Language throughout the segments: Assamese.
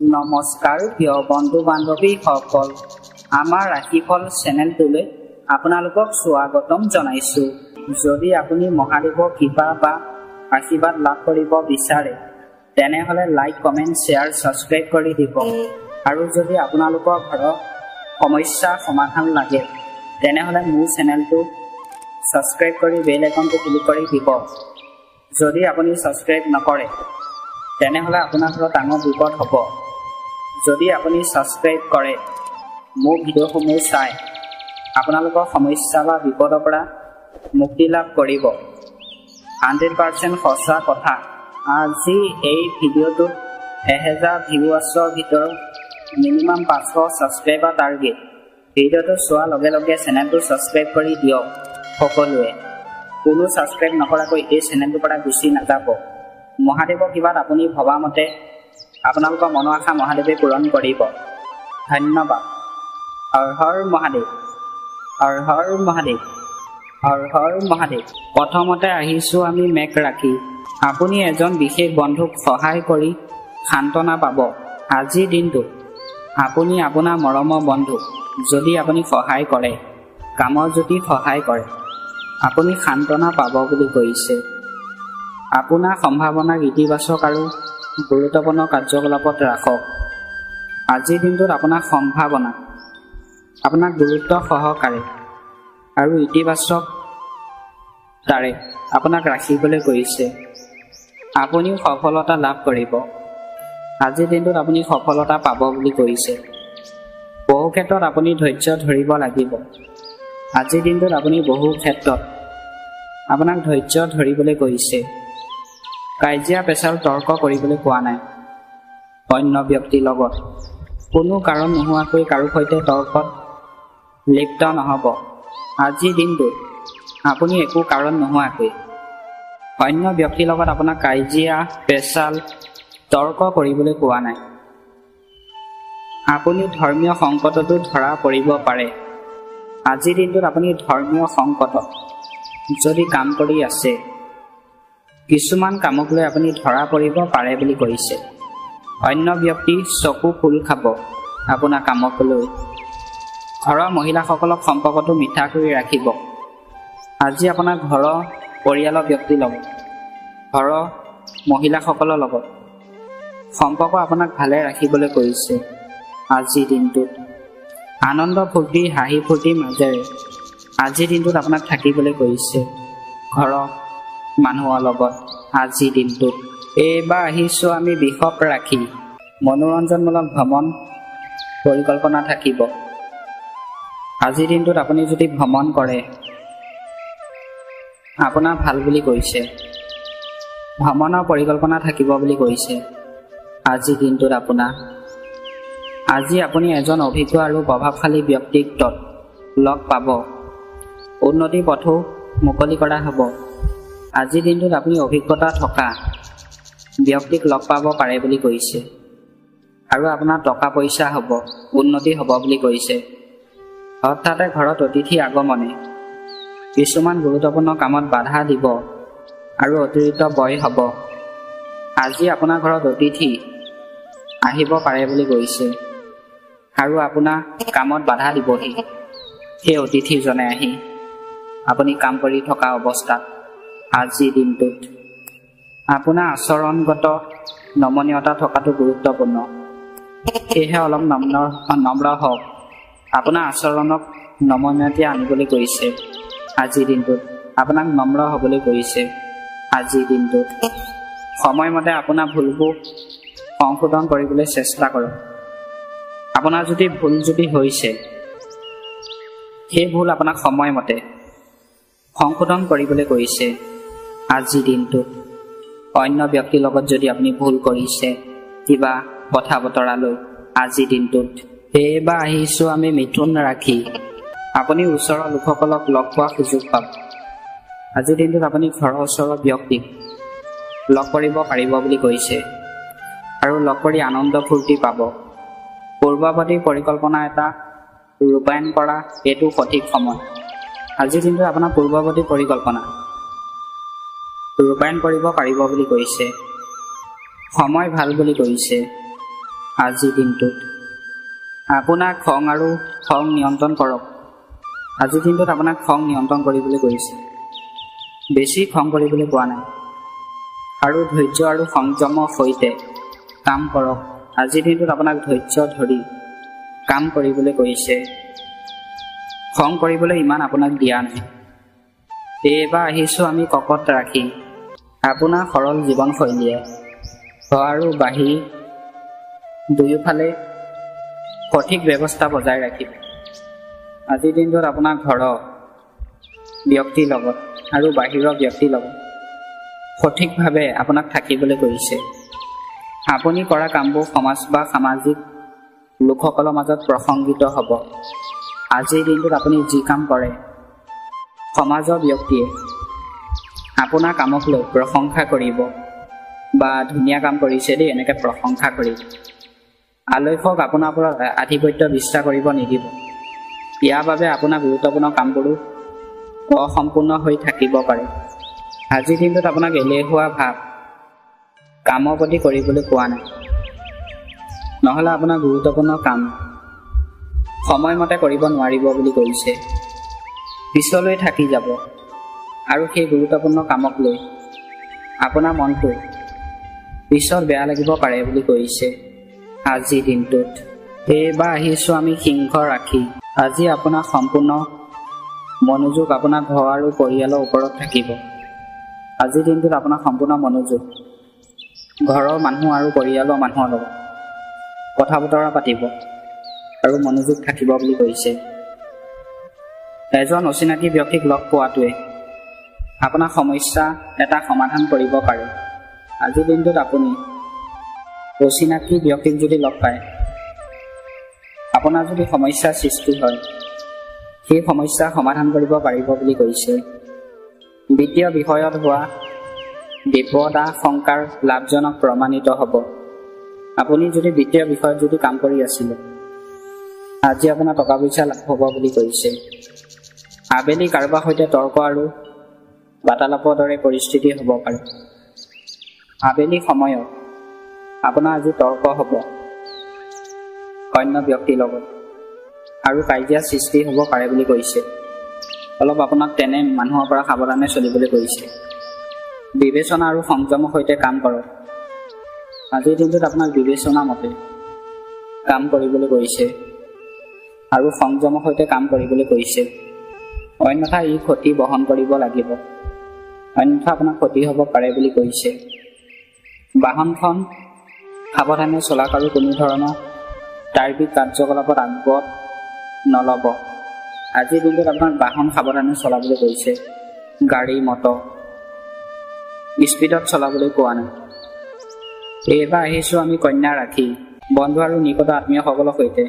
নমস্কাৰ প্ৰিয় বন্ধু বান্ধৱীসকল, আমাৰ ৰাশিফল চেনেলটোলৈ আপোনালোকক স্বাগতম জনাইছোঁ। যদি আপুনি মহাদেৱৰ কৃপা বা আশীৰ্বাদ লাভ কৰিব বিচাৰে তেনেহ'লে লাইক, কমেণ্ট, শ্বেয়াৰ, ছাবস্ক্ৰাইব কৰি দিব। আৰু যদি আপোনালোকৰ ঘৰৰ সমস্যা সমাধান লাগে তেনেহ'লে মোৰ চেনেলটো ছাবস্ক্ৰাইব কৰি বেল আইকনটো ক্লিক কৰি দিব। যদি আপুনি ছাবস্ক্ৰাইব নকৰে তেনেহ'লে আপোনাৰ ঘৰত ডাঙৰ বিপদ হ'ব। যদি আপুনি ছাবস্ক্ৰাইব কৰে, মোৰ ভিডিঅ'সমূহ চাই আপোনালোকৰ সমস্যা বা বিপদৰ পৰা মুক্তি লাভ কৰিব। 100% সঁচা কথা। আজি এই ভিডিঅ'টোত 1000 ভিউৱাৰ্ছৰ ভিতৰত মিনিমাম 500 ছাবস্ক্ৰাইবাৰ টাৰ্গেট। ভিডিঅ'টো চোৱাৰ লগে লগে চেনেলটো ছাবস্ক্ৰাইব কৰি দিয়ক সকলোৱে। কোনো ছাবস্ক্ৰাইব নকৰাকৈ এই চেনেলটোৰ পৰা গুচি নাযাব। মহাদেৱৰ কৃপাত আপুনি ভবা মতে আপোনালোকৰ মনৰ আশা মহাদেৱে পূৰণ কৰিব। ধন্যবাদ। হৰ হৰ মহাদেৱ, হৰ হৰ মহাদেৱ, হৰ হৰ মহাদেৱ। প্ৰথমতে আহিছোঁ আমি মেঘ ৰাশি। আপুনি এজন বিশেষ বন্ধুক সহায় কৰি সান্তনা পাব। আজিৰ দিনটোত আপুনি আপোনাৰ মৰমৰ বন্ধুক যদি আপুনি সহায় কৰে, কামৰ যদি সহায় কৰে, আপুনি সান্তনা পাব বুলি কৈছে। আপোনাৰ সম্ভাৱনাক ইতিবাচক আৰু গুৰুত্বপূৰ্ণ কাৰ্যকলাপত ৰাখক। আজিৰ দিনটোত আপোনাৰ সম্ভাৱনা আপোনাক গুৰুত্ব সহকাৰে আৰু ইতিবাচক তাৰে আপোনাক ৰাখিবলৈ কৈছে। আপুনিও সফলতা লাভ কৰিব। আজিৰ দিনটোত আপুনি সফলতা পাব বুলি কৈছে। বহু ক্ষেত্ৰত আপুনি ধৈৰ্য ধৰিব লাগিব। আজিৰ দিনটোত আপুনি বহু ক্ষেত্ৰত আপোনাক ধৈৰ্য ধৰিবলৈ কৈছে। কাজিয়া পেচাল তৰ্ক কৰিবলৈ কোৱা নাই। অন্য ব্যক্তিৰ লগত কোনো কাৰণ নোহোৱাকৈ কাৰো সৈতে তৰ্কত লিপ্ত নহ'ব। আজিৰ দিনটোত আপুনি একো কাৰণ নোহোৱাকৈ অন্য ব্যক্তিৰ লগত আপোনাক কাজিয়া পেচাল তৰ্ক কৰিবলৈ কোৱা নাই। আপুনি ধৰ্মীয় সংকটতো ধৰা পৰিব পাৰে। আজিৰ দিনটোত আপুনি ধৰ্মীয় সংকটত যদি কাম কৰি আছে, কিছুমান কামক লৈ আপুনি ধৰা পৰিব পাৰে বুলি কৈছে। অন্য ব্যক্তি চকু ফুল খাব আপোনাৰ কামক লৈ। ঘৰৰ মহিলাসকলক সম্পৰ্কটো মিঠা কৰি ৰাখিব। আজি আপোনাৰ ঘৰৰ পৰিয়ালৰ ব্যক্তিৰ লগত, ঘৰৰ মহিলাসকলৰ লগত সম্পৰ্ক আপোনাক ভালে ৰাখিবলৈ কৈছে। আজিৰ দিনটোত আনন্দ ফূৰ্তি হাঁহি ফূৰ্তিৰ মাজেৰে আজিৰ দিনটোত আপোনাক থাকিবলৈ কৈছে ঘৰৰ মানুহৰ লগত। আজিৰ দিনটোত এইবাৰ আহিছোঁ আমি বৃষভ ৰাশি। মনোৰঞ্জনমূলক ভ্ৰমণ পৰিকল্পনা থাকিব। আজিৰ দিনটোত আপুনি যদি ভ্ৰমণ কৰে আপোনাৰ ভাল বুলি কৈছে। ভ্ৰমণৰ পৰিকল্পনা থাকিব বুলি কৈছে। আজিৰ দিনটোত আজি আপুনি এজন অভিজ্ঞ আৰু প্ৰভাৱশালী ব্যক্তিক লগ পাব। উন্নতিৰ পথো মুকলি কৰা হ'ব। আজিৰ দিনটোত আপুনি অভিজ্ঞতা থকা ব্যক্তিক লগ পাব পাৰে বুলি কৈছে। আৰু আপোনাৰ টকা পইচা হ'ব, উন্নতি হ'ব বুলি কৈছে। হঠাতে ঘৰত অতিথি আগমনে কিছুমান গুৰুত্বপূৰ্ণ কামত বাধা দিব আৰু অতিৰিক্ত ব্যয় হ'ব। আজি আপোনাৰ ঘৰত অতিথি আহিব পাৰে বুলি কৈছে আৰু আপোনাৰ কামত বাধা দিবহি। সেই অতিথিজনে আহি আপুনি কাম কৰি থকা অৱস্থাত আজিৰ দিনটোত আপোনাৰ আচৰণগত নমনীয়তা থকাটো গুৰুত্বপূৰ্ণ। সেয়েহে অলপ নম্ৰ হওক। আপোনাৰ আচৰণক নমনীয়তা আনিবলৈ কৈছে। আজিৰ দিনটোত আপোনাক নম্ৰ হ'বলৈ কৈছে। আজিৰ দিনটোত সময়মতে আপোনাৰ ভুলবোৰ সংশোধন কৰিবলৈ চেষ্টা কৰক। আপোনাৰ যদি ভুল হৈছে, সেই ভুল আপোনাক সময়মতে সংশোধন কৰিবলৈ কৈছে। আজিৰ দিনটোত অন্য ব্যক্তিৰ লগত যদি আপুনি ভুল কৰিছে কিবা কথা বতৰা লৈ, আজিৰ দিনটোত এইবাৰ আহিছোঁ আমি মিথুন ৰাশি। আপুনি ওচৰৰ লোকসকলক লগ পোৱাৰ সুযোগ পাব। আজিৰ দিনটোত আপুনি ঘৰৰ ওচৰৰ ব্যক্তিক লগ কৰিব পাৰিব বুলি কৈছে আৰু লগ কৰি আনন্দ ফূৰ্তি পাব। পূৰ্বৱৰ্তী পৰিকল্পনা এটা ৰূপায়ণ কৰা এইটো সঠিক সময়। আজিৰ দিনটোত আপোনাৰ পূৰ্বৱৰ্তী পৰিকল্পনা ৰূপায়ণ কৰিব পাৰিব বুলি কৈছে। সময় ভাল বুলি কৈছে। আজিৰ দিনটোত আপোনাৰ খং আৰু খং নিয়ন্ত্ৰণ কৰক। আজিৰ দিনটোত আপোনাক খং নিয়ন্ত্ৰণ কৰিবলৈ কৈছে। বেছি খং কৰিবলৈ কোৱা নাই আৰু ধৈৰ্য আৰু সংযমৰ সৈতে কাম কৰক। আজিৰ দিনটোত আপোনাক ধৈৰ্য ধৰি কাম কৰিবলৈ কৈছে। খং কৰিবলৈ ইমান আপোনাক দিয়া নাই। এইবাৰ আহিছোঁ আমি ককত ৰাখি আপোনাৰ সৰল জীৱনশৈলীয়ে ঘৰ আৰু বাহিৰ দুয়োফালে সঠিক ব্যৱস্থা বজাই ৰাখিব। আজিৰ দিনটোত আপোনাৰ ঘৰৰ ব্যক্তিৰ লগত আৰু বাহিৰৰ ব্যক্তিৰ লগত সঠিকভাৱে আপোনাক থাকিবলৈ কৈছে। আপুনি কৰা কামবোৰ সমাজ বা সামাজিক লোকসকলৰ মাজত প্ৰসংগিত হ'ব। আজিৰ দিনটোত আপুনি যি কাম কৰে সমাজৰ ব্যক্তিয়ে আপোনাৰ কামক লৈ প্ৰশংসা কৰিব বা ধুনীয়া কাম কৰিছে দেই এনেকৈ প্ৰশংসা কৰিব। আলস্যক আপোনাৰ ওপৰত আধিপত্য বিস্তাৰ কৰিব নিদিব। ইয়াৰ বাবে আপোনাৰ গুৰুত্বপূৰ্ণ কামবোৰো অসম্পূৰ্ণ হৈ থাকিব পাৰে। আজিৰ দিনটোত আপোনাক এলেহুৱা ভাৱ কামৰ প্ৰতি কৰিবলৈ কোৱা নাই, নহ'লে আপোনাৰ গুৰুত্বপূৰ্ণ কাম সময়মতে কৰিব নোৱাৰিব বুলি কৈছে। পিছলৈ থাকি যাব আৰু সেই গুৰুত্বপূৰ্ণ কামক লৈ আপোনাৰ মনটো পিছত বেয়া লাগিব পাৰে বুলি কৈছে। আজিৰ দিনটোত এইবাৰ আহিছোঁ আমি সিংহ ৰাখি আজি আপোনাৰ সম্পূৰ্ণ মনোযোগ আপোনাৰ ঘৰ আৰু পৰিয়ালৰ ওপৰত থাকিব। আজিৰ দিনটোত আপোনাৰ সম্পূৰ্ণ মনোযোগ ঘৰৰ মানুহ আৰু পৰিয়ালৰ মানুহৰ লগত কথা বতৰা পাতিব আৰু মনোযোগ থাকিব বুলি কৈছে। এজন অচিনাকি ব্যক্তিক লগ পোৱাটোৱে আপোনাৰ সমস্যা এটা সমাধান কৰিব পাৰে। আজিৰ দিনটোত আপুনি অচিনাকি ব্যক্তিক যদি লগ পায়, আপোনাৰ যদি সমস্যাৰ সৃষ্টি হয় সেই সমস্যা সমাধান কৰিব পাৰিব বুলি কৈছে। বিত্তীয় বিষয়ত হোৱা বিপদাশংকাৰ লাভজনক প্ৰমাণিত হ'ব। আপুনি যদি বিত্তীয় বিষয়ত যদি কাম কৰি আছিলে আজি আপোনাৰ টকা পইচা লাভ হ'ব বুলি কৈছে। আবেলি কাৰোবাৰ সৈতে তৰ্ক আৰু বাৰ্তালাপৰ দৰে পৰিস্থিতি হ'ব পাৰে। আবেলি সময়ত আপোনাৰ আজি তৰ্ক হ'ব অন্য ব্যক্তিৰ লগত আৰু কাজিয়াৰ সৃষ্টি হ'ব পাৰে বুলি কৈছে। অলপ আপোনাক তেনে মানুহৰ পৰা সাৱধানে চলিবলৈ কৈছে। বিবেচনা আৰু সংযমৰ সৈতে কাম কৰক। আজিৰ দিনটোত আপোনাক বিবেচনা মতে কাম কৰিবলৈ কৈছে আৰু সংযমৰ সৈতে কাম কৰিবলৈ কৈছে। অন্যথা ই ক্ষতি বহন কৰিব লাগিব, অন্যথা আপোনাৰ ক্ষতি হ'ব পাৰে বুলি কৈছে। বাহনখন সাৱধানে চলাক আৰু কোনো ধৰণৰ তাৰ্কিক কাৰ্যকলাপত আগবঢ় নল'ব। আজিৰ দিনটোত আপোনাক বাহন সাৱধানে চলাবলৈ কৈছে। গাড়ী মটৰ স্পীডত চলাবলৈ কোৱা নাই। এইবাৰ আহিছোঁ আমি কন্যা ৰাখি বন্ধু আৰু নিকট আত্মীয়সকলৰ সৈতে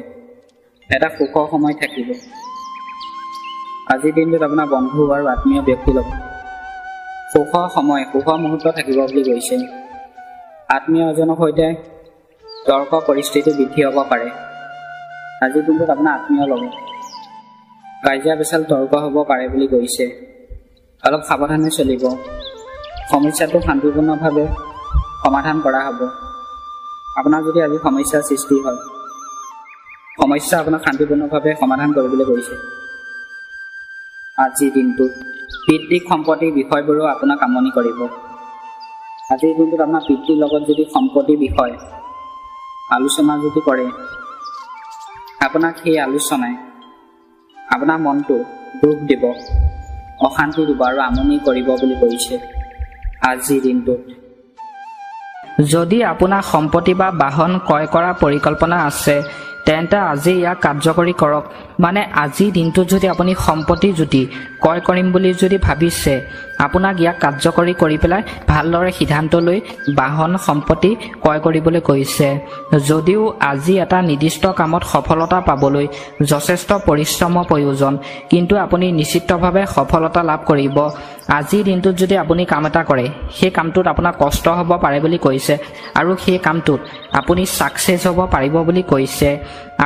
এটা সুখৰ সময় থাকিব। আজিৰ দিনটোত আপোনাৰ বন্ধু আৰু আত্মীয় ব্যক্তিৰ লগত সুখৰ সময় সুখৰ মুহূৰ্ত থাকিব বুলি কৈছে। আত্মীয় এজনৰ সৈতে তৰ্ক পৰিস্থিতি বৃদ্ধি হ'ব পাৰে। আজিৰ দিনটোত আপোনাৰ আত্মীয়ৰ লগত কাজিয়া পেচাল তৰ্ক হ'ব পাৰে বুলি কৈছে। অলপ সাৱধানে চলিব। সমস্যাটো শান্তিপূৰ্ণভাৱে সমাধান কৰা হ'ব। আপোনাৰ যদি আজি সমস্যাৰ সৃষ্টি হয় সমস্যা আপোনাক শান্তিপূৰ্ণভাৱে সমাধান কৰিবলৈ কৈছে। আজিৰ দিনটোত পিতৃক সম্পত্তিৰ বিষয়বোৰো আপোনাক আমনি কৰিব। আজিৰ দিনটোত আপোনাৰ পিতৃৰ লগত যদি সম্পত্তিৰ বিষয় আলোচনা যদি কৰে আপোনাক সেই আলোচনাই আপোনাৰ মনটো দুখ দিব, অশান্তি দিব আৰু আমনি কৰিব বুলি কৈছে। আজিৰ দিনটোত যদি আপোনাৰ সম্পত্তি বা বাহন ক্ৰয় কৰাৰ পৰিকল্পনা আছে তেন্তে আজি ইয়াক কাৰ্যকৰী কৰক। মানে আজিৰ দিনটোত যদি আপুনি সম্পত্তি যদি ক্ৰয় কৰিম বুলি যদি ভাবিছে আপোনাক ইয়াক কাৰ্যকৰী কৰি পেলাই ভালদৰে সিদ্ধান্ত লৈ বাহন সম্পত্তি ক্ৰয় কৰিবলৈ কৈছে। যদিও আজি এটা নিৰ্দিষ্ট কামত সফলতা পাবলৈ যথেষ্ট পৰিশ্ৰমৰ প্ৰয়োজন, কিন্তু আপুনি নিশ্চিতভাৱে সফলতা লাভ কৰিব। আজিৰ দিনটোত যদি আপুনি কাম এটা কৰে সেই কামটোত আপোনাৰ কষ্ট হ'ব পাৰে বুলি কৈছে আৰু সেই কামটোত আপুনি ছাকচেছ হ'ব পাৰিব বুলি কৈছে।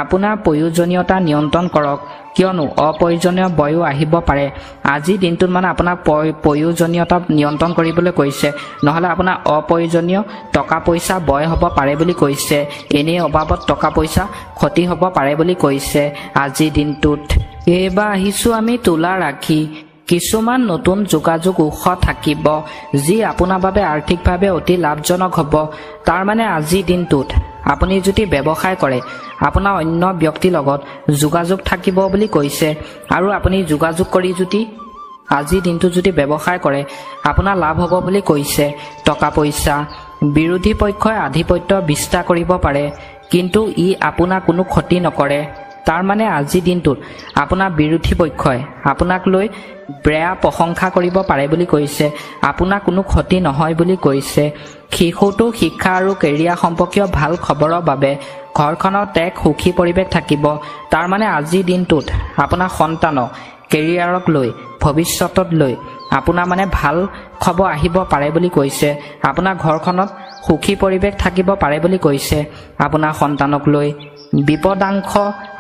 আপোনাৰ প্ৰয়োজনীয়তা নিয়ন্ত্ৰণ কৰক, কিয়নো অপ্ৰয়োজনীয় বয়ো আহিব পাৰে। আজি দিনটোত মানে আপোনাক প্ৰয়োজনীয়তা নিয়ন্ত্ৰণ কৰিবলৈ কৈছে, নহ'লে আপোনাৰ অপ্ৰয়োজনীয় টকা পইচা বয় হ'ব পাৰে বুলি কৈছে। এনেই অভাৱত টকা পইচা ক্ষতি হ'ব পাৰে বুলি কৈছে আজিৰ দিনটোত। এইবাৰ আহিছোঁ আমি তুলা ৰাশি। কিছুমান নতুন যোগাযোগ উৎস থাকিব যি আপোনাৰ বাবে আৰ্থিকভাৱে অতি লাভজনক হ'ব। তাৰ মানে আজিৰ দিনটোত আপুনি যদি ব্যৱসায় কৰে আপোনাৰ অন্য ব্যক্তিৰ লগত যোগাযোগ থাকিব বুলি কৈছে, আৰু আপুনি যোগাযোগ কৰি যদি আজিৰ দিনটোত যদি ব্যৱসায় কৰে আপোনাৰ লাভ হ'ব বুলি কৈছে। টকা পইচা বিৰোধী পক্ষই আধিপত্য বিস্তাৰ কৰিব পাৰে, কিন্তু ই আপোনাৰ কোনো ক্ষতি নকৰে। তাৰ মানে আজিৰ দিনটোত আপোনাৰ বিৰোধী পক্ষই আপোনাক লৈ বেয়া প্ৰশংসা কৰিব পাৰে বুলি কৈছে, আপোনাৰ কোনো ক্ষতি নহয় বুলি কৈছে। শিশুটো শিক্ষা আৰু কেৰিয়াৰ সম্পৰ্কীয় ভাল খবৰৰ বাবে ঘৰখনত এক সুখী পৰিৱেশ থাকিব। তাৰ মানে আজিৰ দিনটোত আপোনাৰ সন্তানক কেৰিয়াৰক লৈ ভৱিষ্যতত লৈ আপোনাৰ মানে ভাল খবৰ আহিব পাৰে বুলি কৈছে। আপোনাৰ ঘৰখনত সুখী পৰিৱেশ থাকিব পাৰে বুলি কৈছে আপোনাৰ সন্তানক লৈ। বিপদাংশ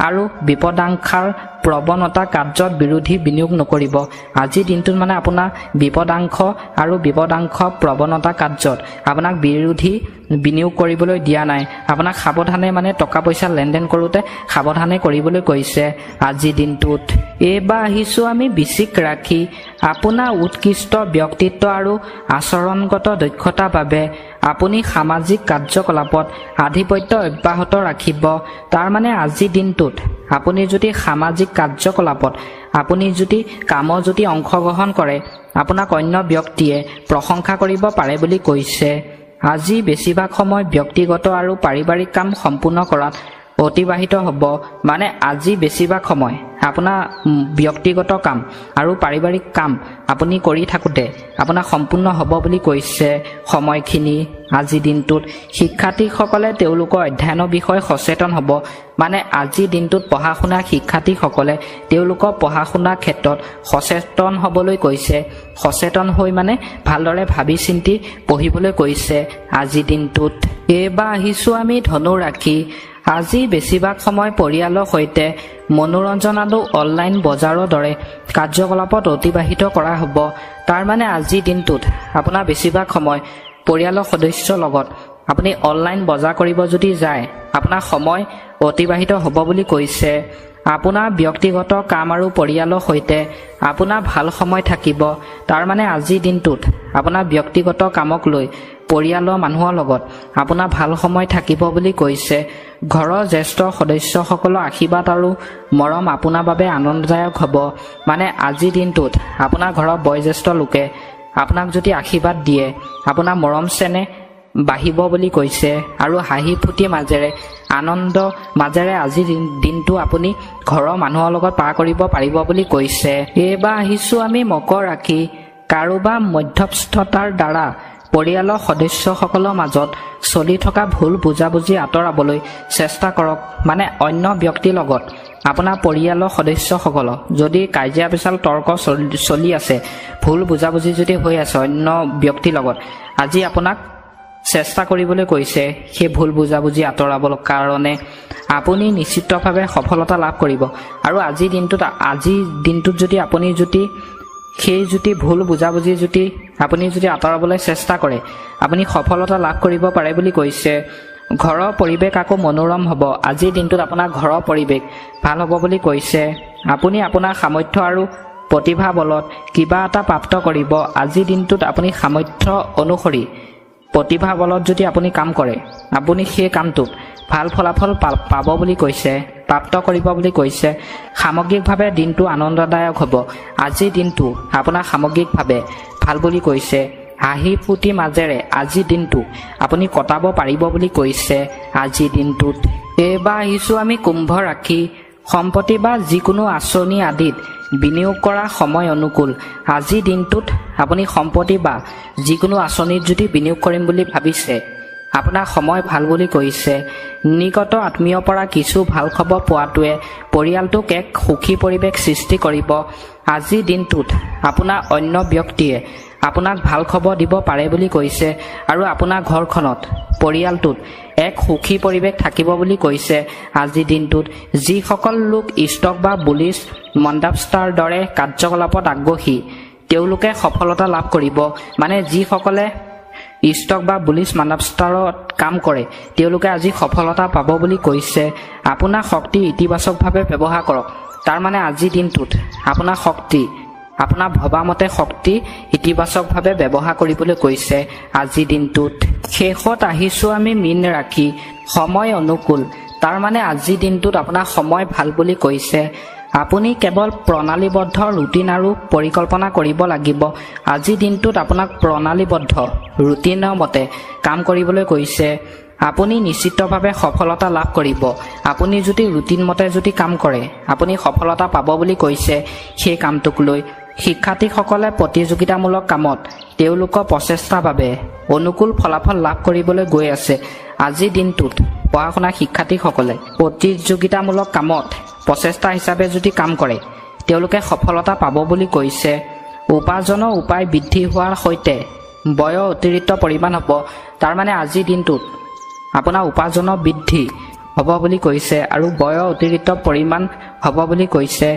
আৰু বিপদাংশাৰ প্ৰৱণতা কাৰ্যত বিৰোধী বিনিয়োগ নকৰিব। আজিৰ দিনটোত মানে আপোনাৰ বিপদাংশ আৰু বিপদাংশ প্ৰৱণতা কাৰ্যত আপোনাক বিৰোধী বিনিয়োগ কৰিবলৈ দিয়া নাই। আপোনাক সাৱধানে মানে টকা পইচা লেনদেন কৰোঁতে সাৱধানে কৰিবলৈ কৈছে আজিৰ দিনটোত। এইবাৰ আহিছোঁ আমি বৃশ্চিক ৰাশি। আপোনাৰ উৎকৃষ্ট ব্যক্তিত্ব আৰু আচৰণগত দক্ষতাৰ বাবে আপুনি সামাজিক কাৰ্যকলাপত আধিপত্য অব্যাহত ৰাখিব। তাৰ মানে আজিৰ দিনটোত আপুনি যদি সামাজিক কাৰ্যকলাপত আপুনি যদি কামত যদি অংশগ্ৰহণ কৰে আপোনাক অন্য ব্যক্তিয়ে প্ৰশংসা কৰিব পাৰে বুলি কৈছে। আজি বেছিভাগ সময় ব্যক্তিগত আৰু পাৰিবাৰিক কাম সম্পূৰ্ণ কৰাত অতিবাহিত হ'ব। মানে আজি বেছিভাগ সময় আপোনাৰ ব্যক্তিগত কাম আৰু পাৰিবাৰিক কাম আপুনি কৰি থাকোঁতে আপোনাৰ সম্পূৰ্ণ হ'ব বুলি কৈছে সময়খিনি আজিৰ দিনটোত। শিক্ষাৰ্থীসকলে তেওঁলোকৰ অধ্যয়নৰ বিষয়ে সচেতন হ'ব। মানে আজিৰ দিনটোত পঢ়া শুনা শিক্ষাৰ্থীসকলে তেওঁলোকৰ পঢ়া শুনাৰ ক্ষেত্ৰত সচেতন হ'বলৈ কৈছে। সচেতন হৈ মানে ভালদৰে ভাবি চিন্তি পঢ়িবলৈ কৈছে আজিৰ দিনটোত। এইবাৰ আহিছোঁ আমি ধনু ৰাশি। আজি বেছিভাগ সময় পৰিয়ালৰ সৈতে মনোৰঞ্জন আৰু অনলাইন বজাৰৰ দৰে কাৰ্যকলাপত অতিবাহিত কৰা হ'ব। তাৰ মানে আজিৰ দিনটোত আপোনাৰ বেছিভাগ সময় পৰিয়ালৰ সদস্যৰ লগত আপুনি অনলাইন বজাৰ কৰিব যদি যায় আপোনাৰ সময় অতিবাহিত হ'ব বুলি কৈছে। আপোনাৰ ব্যক্তিগত কাম আৰু পৰিয়ালৰ সৈতে আপোনাৰ ভাল সময় থাকিব। তাৰ মানে আজিৰ দিনটোত আপোনাৰ ব্যক্তিগত কামক লৈ পৰিয়ালৰ মানুহৰ লগত আপোনাৰ ভাল সময় থাকিব বুলি কৈছে। ঘৰৰ জ্যেষ্ঠ সদস্যসকলৰ আশীৰ্বাদ আৰু মৰম আপোনাৰ বাবে আনন্দদায়ক হ'ব। মানে আজিৰ দিনটোত আপোনাৰ ঘৰৰ বয়োজ্যেষ্ঠ লোকে আপোনাক যদি আশীৰ্বাদ দিয়ে আপোনাৰ মৰম চেনেহ বাঢ়িব বুলি কৈছে, আৰু হাঁহি ফূৰ্তিৰ মাজেৰে আনন্দ মাজেৰে আজিৰ দিনটো আপুনি ঘৰৰ মানুহৰ লগত পাৰ কৰিব পাৰিব বুলি কৈছে। এইবাৰ আহিছোঁ আমি মকৰ ৰাশি। কাৰোবাৰ মধ্যস্থতাৰ দ্বাৰা পৰিয়ালৰ সদস্যসকলৰ মাজত চলি থকা ভুল বুজাবুজি আঁতৰাবলৈ চেষ্টা কৰক। মানে অন্য ব্যক্তিৰ লগত আপোনাৰ পৰিয়ালৰ সদস্যসকলৰ যদি কাজিয়া পেচাল তৰ্ক চলি আছে, ভুল বুজাবুজি যদি হৈ আছে অন্য ব্যক্তিৰ লগত, আজি আপোনাক চেষ্টা কৰিবলৈ কৈছে সেই ভুল বুজাবুজি আঁতৰাবৰ কাৰণে। আপুনি নিশ্চিতভাৱে সফলতা লাভ কৰিব। আৰু আজিৰ দিনটোত যদি আপুনি সেই ভুল বুজাবুজি আপুনি আঁতৰাবলৈ চেষ্টা কৰে আপুনি সফলতা লাভ কৰিব পাৰে বুলি কৈছে। ঘৰৰ পৰিৱেশ আকৌ মনোৰম হ'ব। আজিৰ দিনটোত আপোনাৰ ঘৰৰ পৰিৱেশ ভাল হ'ব বুলি কৈছে। আপুনি আপোনাৰ সামৰ্থ্য আৰু প্ৰতিভা বলত কিবা এটা প্ৰাপ্ত কৰিব। আজিৰ দিনটোত আপুনি সামৰ্থ্য অনুসৰি প্ৰতিভা বলত যদি আপুনি কাম কৰে আপুনি সেই কামটোত ভাল ফলাফল পাব বুলি কৈছে, প্ৰাপ্ত কৰিব বুলি কৈছে। সামগ্ৰিকভাৱে দিনটো আনন্দদায়ক হ'ব। আজিৰ দিনটো আপোনাৰ সামগ্ৰিকভাৱে ভাল বুলি কৈছে। হাঁহি ফূৰ্তিৰ মাজেৰে আজিৰ দিনটো আপুনি কটাব পাৰিব বুলি কৈছে আজিৰ দিনটোত। এইবাৰ আহিছোঁ আমি কুম্ভ ৰাশি। সম্পত্তি বা যিকোনো আঁচনি আদিত বিনিয়োগ কৰা সময় অনুকূল। আজিৰ দিনটোত আপুনি সম্পত্তি বা যিকোনো আঁচনিত যদি বিনিয়োগ কৰিম বুলি ভাবিছে আপোনাৰ সময় ভাল বুলি কৈছে। নিকট আত্মীয়ৰ পৰা কিছু ভাল খবৰ পোৱাটোৱে পৰিয়ালটোক এক সুখী পৰিৱেশ সৃষ্টি কৰিব। আজিৰ দিনটোত আপোনাৰ অন্য ব্যক্তিয়ে আপোনাক ভাল খবৰ দিব পাৰে বুলি কৈছে আৰু আপোনাৰ ঘৰখনত পৰিয়ালটোত এক সুখী পৰিৱেশ থাকিব বুলি কৈছে। আজিৰ দিনটোত যিসকল লোক ষ্টক বা বুলিছ মণ্ডাপষ্টাৰ দৰে কাৰ্যকলাপত আগ্ৰহী তেওঁলোকে সফলতা লাভ কৰিব। মানে যিসকলে ষ্টক বা বুলিছ মণ্ডাপষ্টাৰত কাম কৰে তেওঁলোকে আজি সফলতা পাব বুলি কৈছে। আপোনাৰ শক্তি ইতিবাচকভাৱে ব্যৱহাৰ কৰক। তাৰ মানে আজিৰ দিনটোত আপোনাৰ শক্তি আপোনাৰ ভবামতে শক্তি ইতিবাচকভাৱে ব্যৱহাৰ কৰিবলৈ কৈছে আজিৰ দিনটোত। শেষত আহিছোঁ আমি মীন ৰাশি, সময় অনুকূল। তাৰ মানে আজিৰ দিনটোত আপোনাৰ সময় ভাল বুলি কৈছে। আপুনি কেৱল প্ৰণালীবদ্ধ ৰুটিন আৰু পৰিকল্পনা কৰিব লাগিব। আজিৰ দিনটোত আপোনাক প্ৰণালীবদ্ধ ৰুটিনৰ মতে কাম কৰিবলৈ কৈছে। আপুনি নিশ্চিতভাৱে সফলতা লাভ কৰিব। আপুনি যদি ৰুটিন মতে যদি কাম কৰে আপুনি সফলতা পাব বুলি কৈছে। সেই কামটোক লৈ শিক্ষাৰ্থীসকলে প্ৰতিযোগিতামূলক কামত তেওঁলোকৰ প্ৰচেষ্টাৰ বাবে অনুকূল ফলাফল লাভ কৰিবলৈ গৈ আছে। আজিৰ দিনটোত পঢ়া শুনা শিক্ষাৰ্থীসকলে প্ৰতিযোগিতামূলক কামত প্ৰচেষ্টা হিচাপে যদি কাম কৰে তেওঁলোকে সফলতা পাব বুলি কৈছে। উপাৰ্জনৰ উপায় বৃদ্ধি হোৱাৰ সৈতে বয়ৰ অতিৰিক্ত পৰিমাণ হ'ব। তাৰ মানে আজিৰ দিনটোত আপোনাৰ উপাৰ্জনৰ বৃদ্ধি হ'ব বুলি কৈছে আৰু বয়ৰ অতিৰিক্ত পৰিমাণ হ'ব বুলি কৈছে।